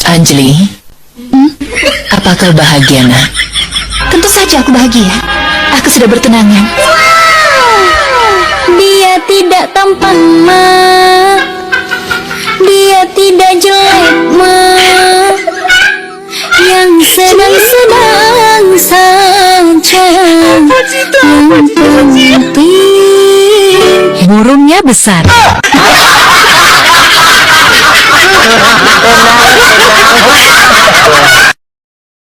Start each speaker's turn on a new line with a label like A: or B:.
A: Anjali, apa kau bahagia, nak?
B: Tentu saja aku bahagia. Aku sudah bertunangan.
C: Dia tidak tampan, Ma. Dia tidak jelek, Ma. Yang sedang-sedang saja. Yang penting
B: Burungnya besar.